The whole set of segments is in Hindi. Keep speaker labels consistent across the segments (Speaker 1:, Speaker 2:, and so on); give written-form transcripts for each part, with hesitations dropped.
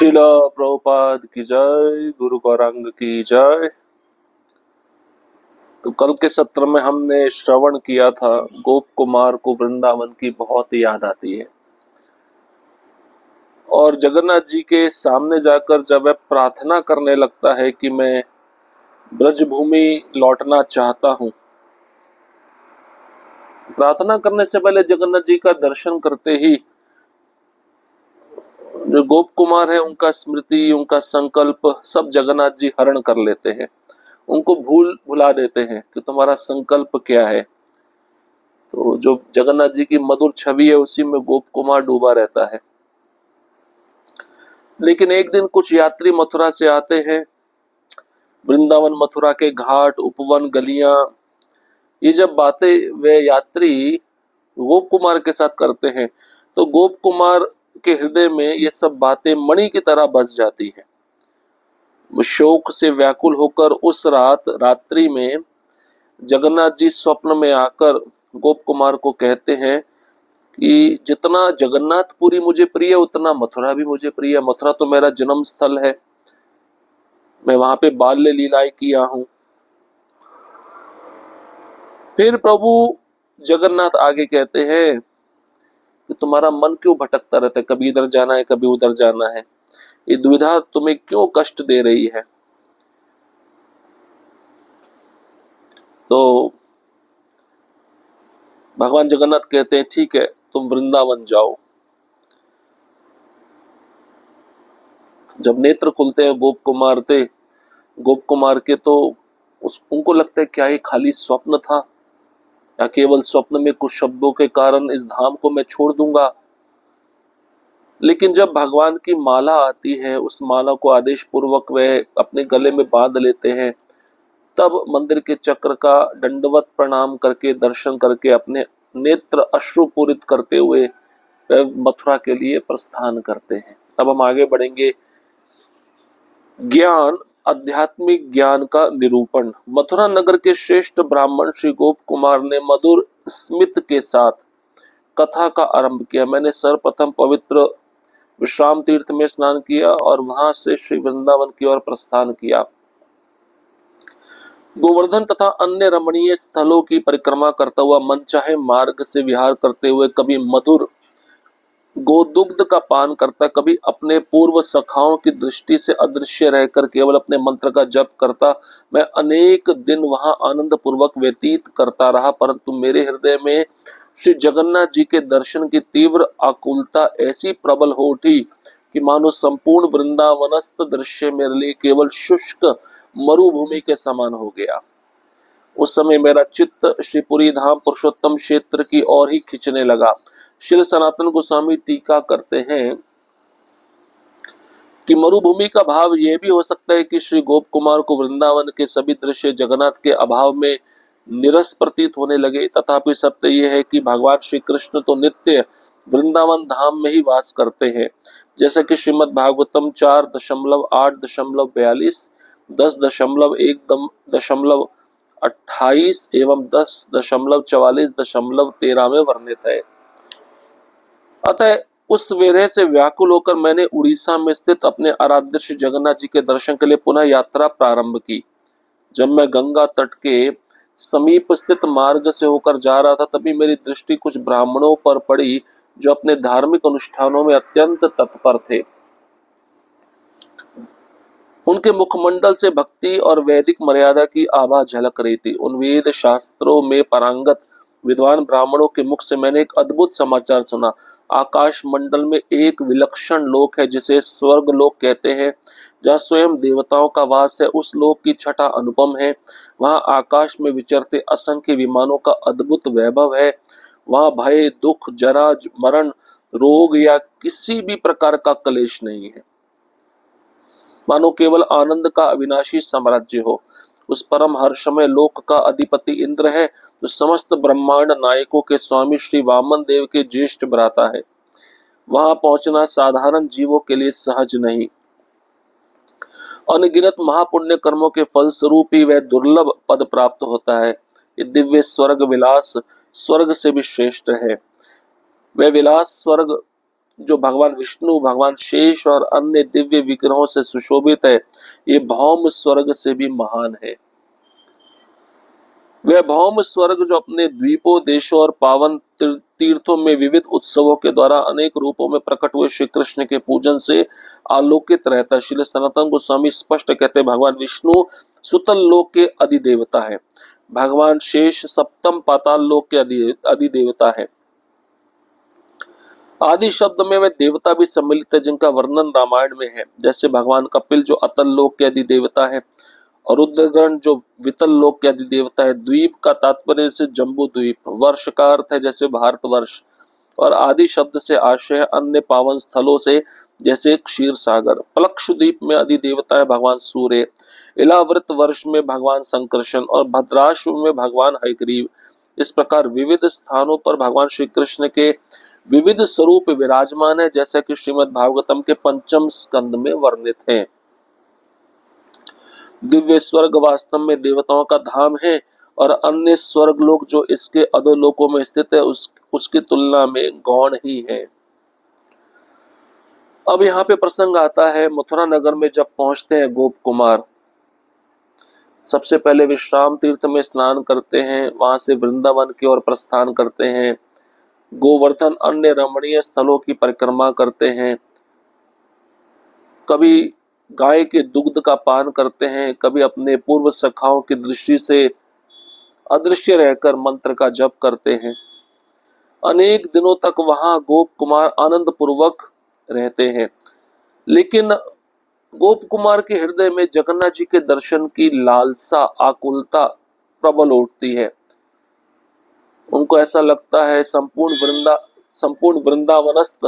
Speaker 1: शिला प्रभुपाद की जय, गुरु गौरांग की जय। तो कल के सत्र में हमने श्रवण किया था, गोप कुमार को वृंदावन की बहुत याद आती है और जगन्नाथ जी के सामने जाकर जब वह प्रार्थना करने लगता है कि मैं ब्रजभूमि लौटना चाहता हूं, प्रार्थना करने से पहले जगन्नाथ जी का दर्शन करते ही जो गोप कुमार है उनका स्मृति, उनका संकल्प सब जगन्नाथ जी हरण कर लेते हैं, उनको भुला देते हैं कि तुम्हारा संकल्प क्या है। तो जो जगन्नाथ जी की मधुर छवि है उसी में गोप कुमार डूबा रहता है। लेकिन एक दिन कुछ यात्री मथुरा से आते हैं, वृंदावन मथुरा के घाट, उपवन, गलियां, ये जब बातें वे यात्री गोप कुमार के साथ करते हैं तो गोप कुमार के हृदय में ये सब बातें मणि की तरह बस जाती है। शोक से व्याकुल होकर उस रात्रि में जगन्नाथ जी स्वप्न में आकर गोप कुमार को कहते हैं कि जितना जगन्नाथपुरी मुझे प्रिय उतना मथुरा भी मुझे प्रिय। मथुरा तो मेरा जन्म स्थल है, मैं वहां पे बाल्य लीलाएं किया हूं। फिर प्रभु जगन्नाथ आगे कहते हैं कि तुम्हारा मन क्यों भटकता रहता है, कभी इधर जाना है कभी उधर जाना है, ये दुविधा तुम्हें क्यों कष्ट दे रही है। तो भगवान जगन्नाथ कहते हैं ठीक है, तुम वृंदावन जाओ। जब नेत्र खुलते हैं गोप कुमार के तो उनको लगता है क्या ये खाली स्वप्न था या केवल स्वप्न में कुछ शब्दों के कारण इस धाम को मैं छोड़ दूंगा। लेकिन जब भगवान की माला आती है, उस माला को आदेश पूर्वक वे अपने गले में बांध लेते हैं, तब मंदिर के चक्र का दंडवत प्रणाम करके, दर्शन करके, अपने नेत्र अश्रुपूरित करते हुए मथुरा के लिए प्रस्थान करते हैं। अब हम आगे बढ़ेंगे। ज्ञान, आध्यात्मिक ज्ञान का निरूपण। मथुरा नगर के श्रेष्ठ ब्राह्मण श्री गोप कुमार ने मधुर स्मित के साथ कथा का आरंभ किया। मैंने सर्वप्रथम पवित्र विश्राम तीर्थ में स्नान किया और वहां से श्री वृंदावन की ओर प्रस्थान किया। गोवर्धन तथा अन्य रमणीय स्थलों की परिक्रमा करता हुआ मनचाहे मार्ग से विहार करते हुए कभी मधुर गोदुग्ध का पान करता, कभी अपने पूर्व सखाओं की दृष्टि से अदृश्य रहकर केवल अपने मंत्र का जप करता। मैं अनेक दिन वहां आनंद पूर्वक व्यतीत करता रहा, परंतु मेरे हृदय में श्री जगन्नाथ जी के दर्शन की तीव्र आकुलता ऐसी प्रबल हो उठी कि मानो संपूर्ण वृंदावनस्थ दृश्य मेरे लिए केवल शुष्क मरुभूमि के समान हो गया। उस समय मेरा चित्त श्रीपुरी धाम पुरुषोत्तम क्षेत्र की ओर ही खिंचने लगा। श्री सनातन गोस्वामी टीका करते हैं कि मरुभूमि का भाव यह भी हो सकता है कि श्री गोप कुमार को वृंदावन के सभी दृश्य जगन्नाथ के अभाव में निरस प्रतीत होने लगे। तथापि सत्य यह है कि भगवान श्री कृष्ण तो नित्य वृंदावन धाम में ही वास करते हैं, जैसा कि श्रीमद् भागवतम 4.8.42, 10.1.28 एवं 10.44.13 में वर्णित है। अतः उस विरह से व्याकुल होकर मैंने उड़ीसा में स्थित अपने आराध्य श्री जगन्नाथ जी के दर्शन के लिए पुनः यात्रा प्रारंभ की। जब मैं गंगा तट के समीप स्थित मार्ग से होकर जा रहा था, तभी मेरी दृष्टि कुछ ब्राह्मणों पर पड़ी जो अपने धार्मिक अनुष्ठानों में अत्यंत तत्पर थे। उनके मुखमंडल से भक्ति और वैदिक मर्यादा की आभा झलक रही थी। उन वेद शास्त्रों में पारंगत विद्वान ब्राह्मणों के मुख से मैंने एक अद्भुत समाचार सुना। आकाश मंडल में एक विलक्षण लोक है जिसे स्वर्ग लोक कहते हैं, जहाँ स्वयं देवताओं का वास है। उस लोक की छटा अनुपम है। वहाँ आकाश में विचरते असंख्य विमानों का अद्भुत वैभव है। वहाँ भय, दुख, जरा, मरण, रोग या किसी भी प्रकार का क्लेश नहीं है। मानो केवल आनंद का अविनाशी साम्राज्य हो। उस परम हर्षमय लोक का अधिपति इंद्र है, जो समस्त ब्रह्मांड नायकों के स्वामी श्री वामन देव के ज्येष्ठ भ्राता है। वहां पहुंचना साधारण जीवों के लिए सहज नहीं। अनगिनत महापुण्य कर्मों के फलस्वरूप ही वह दुर्लभ पद प्राप्त होता है। ये दिव्य स्वर्ग विलास स्वर्ग से भी श्रेष्ठ है। वह विलास स्वर्ग जो भगवान विष्णु, भगवान शेष और अन्य दिव्य विग्रहों से सुशोभित है, ये भौम स्वर्ग से भी महान है। वह भौम स्वर्ग जो अपने द्वीपों, देशों और पावन तीर्थों में विविध उत्सवों के द्वारा अनेक रूपों में प्रकट हुए श्री कृष्ण के पूजन से आलोकित रहता है। श्री सनातन गोस्वामी स्पष्ट कहते हैं, भगवान विष्णु सुतल लोक के अधिदेवता है, भगवान शेष सप्तम पाताल लोक के अधिदेवता है। आदि शब्द में वे देवता भी सम्मिलित है जिनका वर्णन रामायण में है, जैसे भगवान कपिल जो अतल लोक के अधिदेवता है, और रुद्रगण जो वितल लोक के अधिदेवता है। द्वीप का तात्पर्य से जम्बू द्वीप, वर्ष का अर्थ है जैसे भारतवर्ष, और आदि शब्द से आशय अन्य पावन स्थलों से जैसे क्षीर सागर। प्लक्षद्वीप में अधिदेवता है भगवान सूर्य, इलावृत वर्ष में भगवान संकर्षण और भद्राश्व में भगवान हयग्रीव। इस प्रकार विविध स्थानों पर भगवान श्री कृष्ण के विविध स्वरूप विराजमान है, जैसा कि श्रीमद् भागवतम के पंचम स्कंद में वर्णित है। दिव्य स्वर्ग वास्तव में देवताओं का धाम है और अन्य स्वर्ग लोक जो इसके अधोलोकों में स्थित है उसकी तुलना में गौण ही है। अब यहाँ पे प्रसंग आता है, मथुरा नगर में जब पहुंचते हैं गोप कुमार, सबसे पहले विश्राम तीर्थ में स्नान करते हैं, वहां से वृंदावन की ओर प्रस्थान करते हैं, गोवर्धन अन्य रमणीय स्थलों की परिक्रमा करते हैं, कभी गाय के दुग्ध का पान करते हैं, कभी अपने पूर्व सखाओं की दृष्टि से अदृश्य रहकर मंत्र का जप करते हैं। अनेक दिनों तक वहां गोप कुमार आनंद पूर्वक रहते हैं, लेकिन गोप कुमार के हृदय में जगन्नाथ जी के दर्शन की लालसा, आकुलता प्रबल उठती है। उनको ऐसा लगता है संपूर्ण वृंदावनस्थ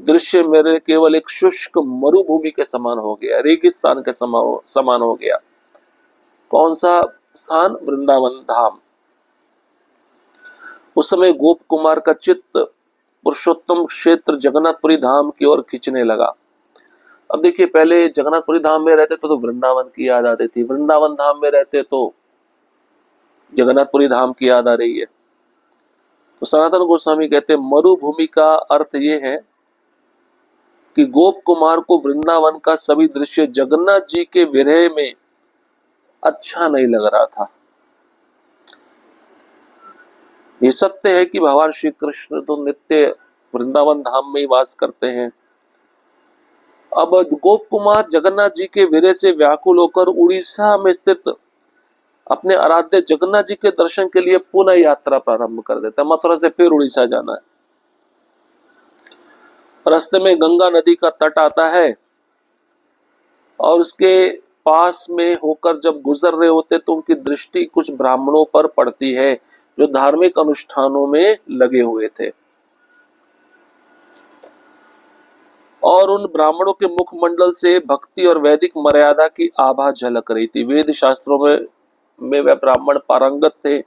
Speaker 1: दृश्य मेरे केवल एक शुष्क मरुभूमि के समान हो गया, रेगिस्तान के समान हो गया। कौन सा स्थान? वृंदावन धाम। उस समय गोप कुमार का चित्त पुरुषोत्तम क्षेत्र जगन्नाथपुरी धाम की ओर खींचने लगा। अब देखिए, पहले जगन्नाथपुरी धाम में रहते तो वृंदावन की याद आती थी, वृंदावन धाम में रहते तो जगन्नाथपुरी धाम की याद आ रही है। तो सनातन गोस्वामी कहते हैं मरुभूमि का अर्थ ये है कि गोप कुमार को वृंदावन का सभी दृश्य जगन्नाथ जी के विरह में अच्छा नहीं लग रहा था। ये सत्य है कि भगवान श्री कृष्ण तो नित्य वृंदावन धाम में ही वास करते हैं। अब गोप कुमार जगन्नाथ जी के विरह से व्याकुल होकर उड़ीसा में स्थित अपने आराध्य जगन्नाथ जी के दर्शन के लिए पुनः यात्रा प्रारंभ कर देता है। मथुरा से फिर उड़ीसा जाना है। रास्ते में गंगा नदी का तट आता है और उसके पास में होकर जब गुजर रहे होते तो उनकी दृष्टि कुछ ब्राह्मणों पर पड़ती है जो धार्मिक अनुष्ठानों में लगे हुए थे, और उन ब्राह्मणों के मुखमंडल से भक्ति और वैदिक मर्यादा की आभा झलक रही थी। वेद शास्त्रों में वह ब्राह्मण पारंगत थे।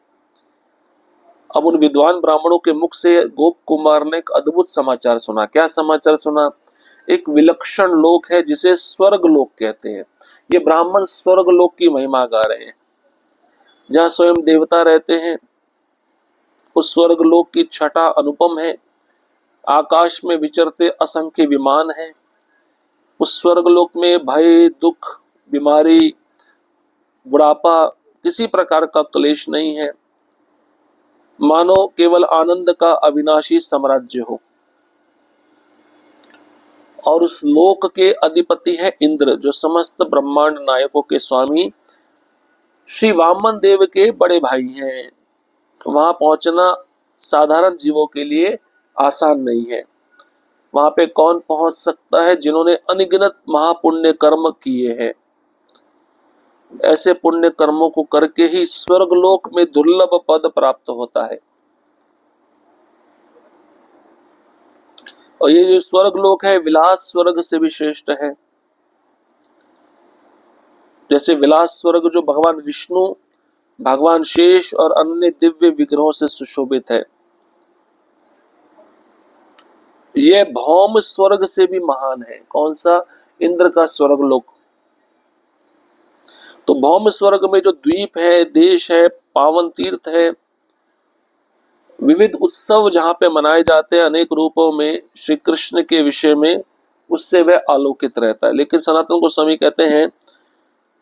Speaker 1: अब उन विद्वान ब्राह्मणों के मुख से गोप कुमार ने एक अद्भुत समाचार सुना। क्या समाचार सुना? एक विलक्षण लोक है जिसे स्वर्ग लोक कहते हैं। ये ब्राह्मण स्वर्ग लोक की महिमा गा रहे हैं, जहाँ स्वयं देवता रहते हैं। उस स्वर्ग लोक की छटा अनुपम है। आकाश में विचरते असंख्य विमान हैं। उस स्वर्ग लोक में भय, दुख, बीमारी, बुढ़ापा, किसी प्रकार का क्लेश नहीं है। मानो केवल आनंद का अविनाशी साम्राज्य हो। और उस लोक के अधिपति है इंद्र, जो समस्त ब्रह्मांड नायकों के स्वामी श्री वामन देव के बड़े भाई हैं। वहां पहुंचना साधारण जीवों के लिए आसान नहीं है। वहां पे कौन पहुंच सकता है? जिन्होंने अनगिनत महापुण्य कर्म किए हैं। ऐसे पुण्य कर्मों को करके ही स्वर्गलोक में दुर्लभ पद प्राप्त होता है। और ये जो स्वर्गलोक है विलास स्वर्ग से भी श्रेष्ठ है। जैसे विलास स्वर्ग जो भगवान विष्णु, भगवान शेष और अन्य दिव्य विग्रहों से सुशोभित है, यह भौम स्वर्ग से भी महान है। कौन सा? इंद्र का स्वर्गलोक। तो भौम स्वर्ग में जो द्वीप है, देश है, पावन तीर्थ है, विविध उत्सव जहाँ पे मनाए जाते हैं अनेक रूपों में श्री कृष्ण के विषय में, उससे वह आलोकित रहता है। लेकिन सनातन गोस्वामी कहते हैं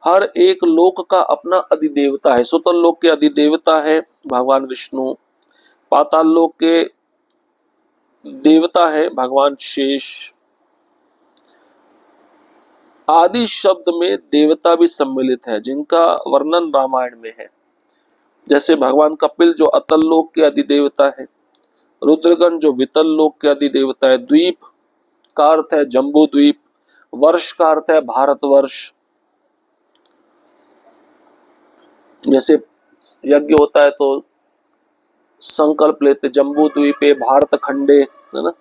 Speaker 1: हर एक लोक का अपना अधिदेवता है। सुतल लोक के अधिदेवता है भगवान विष्णु, पाताल लोक के देवता है भगवान शेष। आदि शब्द में देवता भी सम्मिलित है जिनका वर्णन रामायण में है। जैसे भगवान कपिल जो अतल लोक के अधिदेवता है, रुद्रगण जो वितल लोक के अधिदेवता है, द्वीप का अर्थ है जम्बू द्वीप, वर्ष का अर्थ है भारतवर्ष। जैसे यज्ञ होता है तो संकल्प लेते जम्बू द्वीपे भारत खंडे, है ना।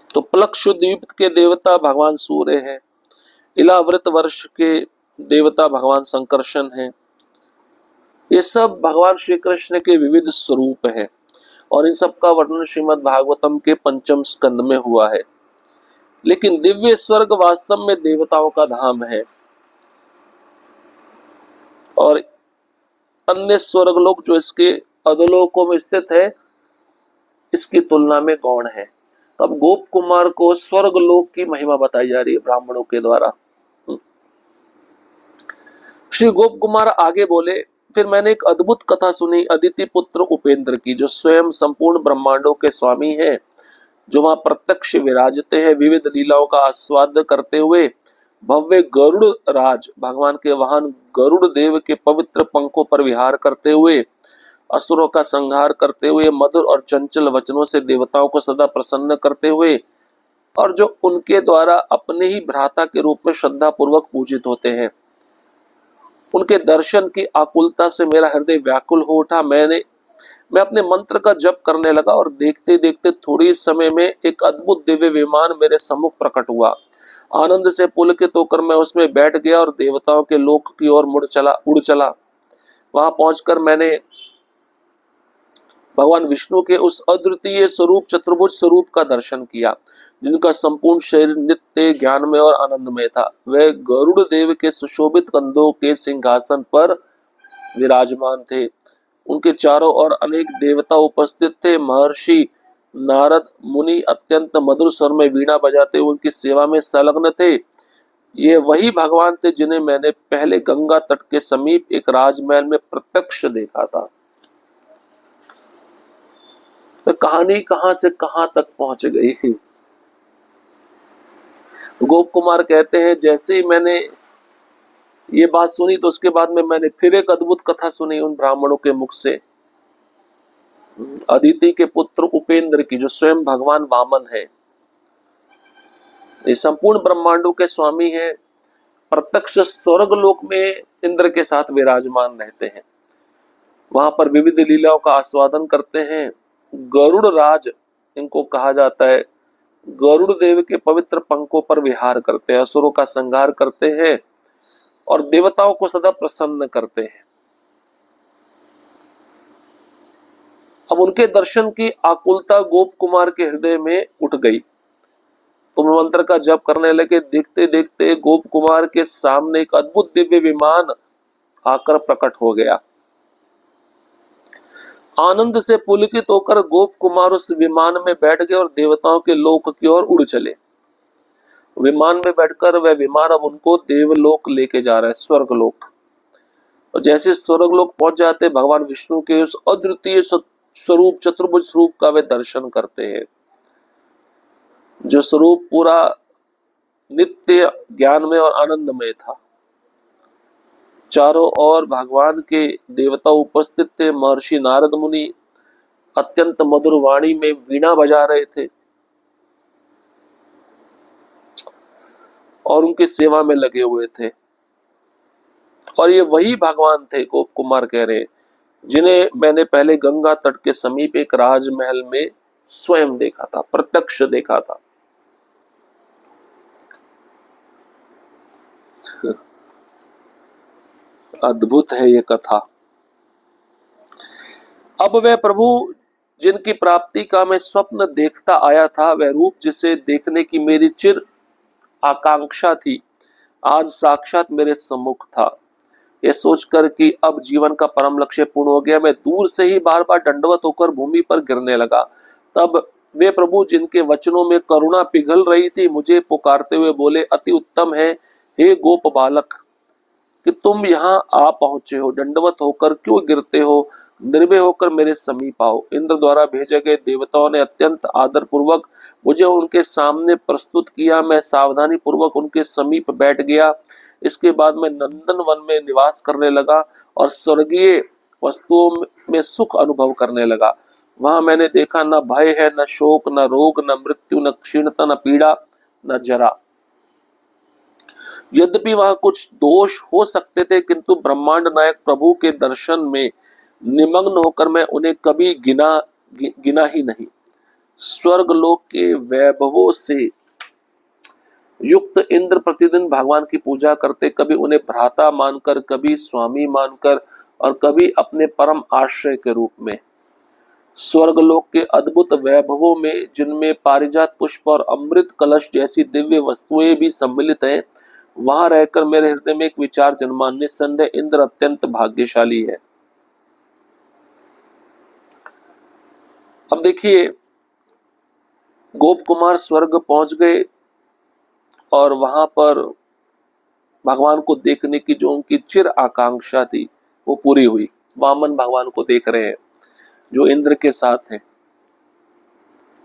Speaker 1: तो प्लक्षु द्वीप के देवता भगवान सूर्य हैं। इलावृत वर्ष के देवता भगवान संकर्षण हैं। ये सब भगवान श्री कृष्ण के विविध स्वरूप हैं और इन सब का वर्णन श्रीमद् भागवतम के पंचम स्कंद में हुआ है। लेकिन दिव्य स्वर्ग वास्तव में देवताओं का धाम है और अन्य स्वर्गलोक जो इसके अधोलोकों में स्थित है इसकी तुलना में गौण है। तो अब गोप कुमार को स्वर्गलोक की महिमा बताई जा रही है ब्राह्मणों के द्वारा। श्री गोप कुमार आगे बोले, फिर मैंने एक अद्भुत कथा सुनी अदिति पुत्र उपेंद्र की, जो स्वयं संपूर्ण ब्रह्मांडों के स्वामी हैं, जो वहां प्रत्यक्ष विराजते हैं, विविध लीलाओं का आस्वाद करते हुए भव्य गरुड़ राज भगवान के वाहन गरुड़ देव के पवित्र पंखों पर विहार करते हुए, असुरों का संहार करते हुए, मधुर और चंचल वचनों से देवताओं को सदा प्रसन्न करते हुए, और जो उनके द्वारा अपने ही भ्राता के रूप में श्रद्धा पूर्वक पूजित होते हैं, उनके दर्शन की आकुलता से मेरा हृदय व्याकुल हो उठा। मैं अपने मंत्र का जप करने लगा और देखते देखते थोड़ी समय में एक अद्भुत दिव्य विमान मेरे सम्मुख प्रकट हुआ। आनंद से पुलकित होकर मैं उसमें बैठ गया और देवताओं के लोक की ओर उड़ चला। वहां पहुंचकर मैंने भगवान विष्णु के उस अद्वितीय स्वरूप चतुर्भुज स्वरूप का दर्शन किया, जिनका संपूर्ण शरीर नित्य ज्ञानमय और आनंदमय था। वह गरुड़ देव के सुशोभित कंधों के सिंहासन पर विराजमान थे। उनके चारों ओर अनेक देवता उपस्थित थे। महर्षि नारद मुनि अत्यंत मधुर स्वर में वीणा बजाते हुए उनकी सेवा में संलग्न थे। ये वही भगवान थे जिन्हें मैंने पहले गंगा तट के समीप एक राजमहल में प्रत्यक्ष देखा था। तो कहानी कहां से कहां तक पहुंच गई। गोप कुमार कहते हैं जैसे ही मैंने ये बात सुनी तो उसके बाद में मैंने फिर एक अद्भुत कथा सुनी उन ब्राह्मणों के मुख से, अदिति के पुत्र उपेंद्र की, जो स्वयं भगवान वामन है। ये संपूर्ण ब्रह्मांडों के स्वामी हैं, प्रत्यक्ष स्वर्ग लोक में इंद्र के साथ विराजमान रहते हैं, वहां पर विविध लीलाओं का आस्वादन करते हैं। गरुड़ राज इनको कहा जाता है। गरुड़ देव के पवित्र पंखों पर विहार करते हैं, असुरों का संहार करते हैं और देवताओं को सदा प्रसन्न करते हैं। अब उनके दर्शन की आकुलता गोप कुमार के हृदय में उठ गई, तो मंत्र का जप करने लगे। देखते देखते गोप कुमार के सामने एक अद्भुत दिव्य विमान आकर प्रकट हो गया। आनंद से पुलकित होकर गोप कुमार उस विमान में बैठ गए और देवताओं के लोक की ओर उड़ चले। विमान में बैठकर वह विमान अब उनको देवलोक लेके जा रहा है, स्वर्गलोक। और जैसे स्वर्गलोक पहुंच जाते भगवान विष्णु के उस अद्वितीय स्वरूप चतुर्भुज स्वरूप का वे दर्शन करते हैं, जो स्वरूप पूरा नित्य ज्ञान में और आनंदमय था। चारों ओर भगवान के देवता उपस्थित थे। महर्षि नारद मुनि अत्यंत मधुर वाणी में वीणा बजा रहे थे और उनकी सेवा में लगे हुए थे। और ये वही भगवान थे, गोप कुमार कह रहे, जिन्हें मैंने पहले गंगा तट के समीप एक राजमहल में स्वयं देखा था, प्रत्यक्ष देखा था। अद्भुत है ये कथा। अब वह प्रभु जिनकी प्राप्ति का मैं स्वप्न देखता आया था, वह रूप जिसे देखने की मेरी चिर आकांक्षा थी, आज साक्षात मेरे सम्मुख था। ये सोचकर कि अब जीवन का परम लक्ष्य पूर्ण हो गया, मैं दूर से ही बार बार दंडवत होकर भूमि पर गिरने लगा। तब वे प्रभु, जिनके वचनों में करुणा पिघल रही थी, मुझे पुकारते हुए बोले, अति उत्तम है हे गोप बालक कि तुम यहाँ आ पहुंचे हो। दंडवत होकर क्यों गिरते हो? निर्भय होकर मेरे समीप आओ। इंद्र द्वारा भेजे गए देवताओं ने अत्यंत आदर पूर्वक मुझे उनके सामने प्रस्तुत किया। मैं सावधानी पूर्वक उनके समीप बैठ गया। इसके बाद मैं नंदन वन में निवास करने लगा और स्वर्गीय वस्तुओं में सुख अनुभव करने लगा। वहां मैंने देखा, न भय है, न शोक, न रोग, न मृत्यु, न क्षीणता, न पीड़ा, न जरा। यद्यपि वहां कुछ दोष हो सकते थे, किंतु ब्रह्मांड नायक प्रभु के दर्शन में निमग्न होकर मैं उन्हें कभी गिना ही नहीं। स्वर्गलोक के वैभवों से युक्त इंद्र प्रतिदिन भगवान की पूजा करते, कभी उन्हें भ्राता मानकर, कभी स्वामी मानकर और कभी अपने परम आश्रय के रूप में। स्वर्गलोक के अद्भुत वैभवों में, जिनमें पारिजात पुष्प और अमृत कलश जैसी दिव्य वस्तुएं भी सम्मिलित हैं, वहां रहकर मेरे हृदय में एक विचार जन्मा, निस्संदेह इंद्र अत्यंत भाग्यशाली है। अब देखिए, गोप कुमार स्वर्ग पहुंच गए और वहां पर भगवान को देखने की जो उनकी चिर आकांक्षा थी वो पूरी हुई। वामन भगवान को देख रहे हैं जो इंद्र के साथ हैं।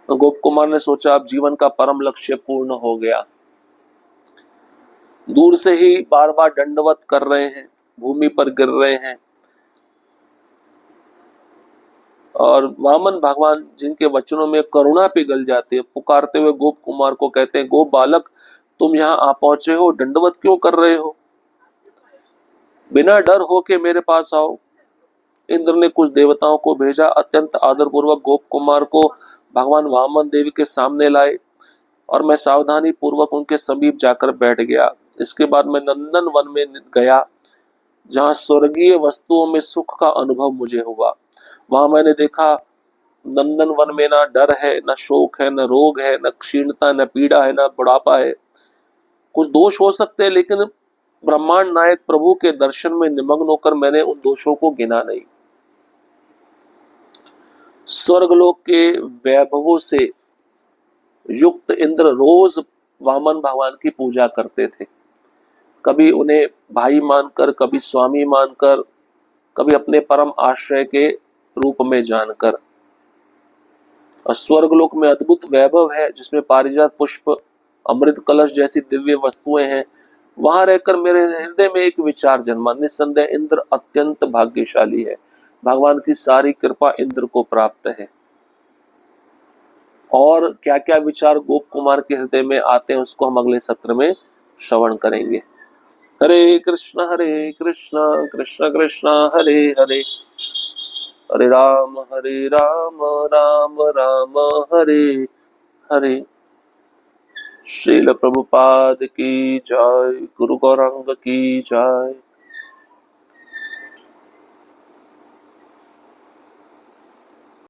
Speaker 1: तो गोप कुमार ने सोचा अब जीवन का परम लक्ष्य पूर्ण हो गया। दूर से ही बार बार दंडवत कर रहे हैं, भूमि पर गिर रहे हैं और वामन भगवान, जिनके वचनों में करुणा पिघल जाती है, पुकारते हुए गोप कुमार को कहते हैं, गोप बालक तुम यहाँ आ पहुंचे हो, दंडवत क्यों कर रहे हो? बिना डर हो के मेरे पास आओ। इंद्र ने कुछ देवताओं को भेजा, अत्यंत आदर पूर्वक गोप कुमार को भगवान वामन देव के सामने लाए और मैं सावधानी पूर्वक उनके समीप जाकर बैठ गया। इसके बाद मैं नंदन वन में गया, जहां स्वर्गीय वस्तुओं में सुख का अनुभव मुझे हुआ। वहां मैंने देखा, नंदन वन में ना डर है, न शोक है, न रोग है, न क्षीणता, न पीड़ा है, न बुढ़ापा है। कुछ दोष हो सकते हैं, लेकिन ब्रह्मांड नायक प्रभु के दर्शन में निमग्न होकर मैंने उन दोषों को गिना नहीं। स्वर्गलोक के वैभवों से युक्त इंद्र रोज वामन भगवान की पूजा करते थे, कभी उन्हें भाई मानकर, कभी स्वामी मानकर, कभी अपने परम आश्रय के रूप में जानकर। और स्वर्गलोक में अद्भुत वैभव है, जिसमें पारिजात पुष्प, अमृत कलश जैसी दिव्य वस्तुएं हैं। वहां रहकर मेरे हृदय में एक विचार जन्मा, निस्संदेह इंद्र अत्यंत भाग्यशाली है। भगवान की सारी कृपा इंद्र को प्राप्त है। और क्या क्या विचार गोप कुमार के हृदय में आते हैं, उसको हम अगले सत्र में श्रवण करेंगे। हरे कृष्ण कृष्ण कृष्ण हरे हरे, हरे राम राम राम हरे हरे। श्रील प्रभुपाद की जय, गुरु गौरांग की जय।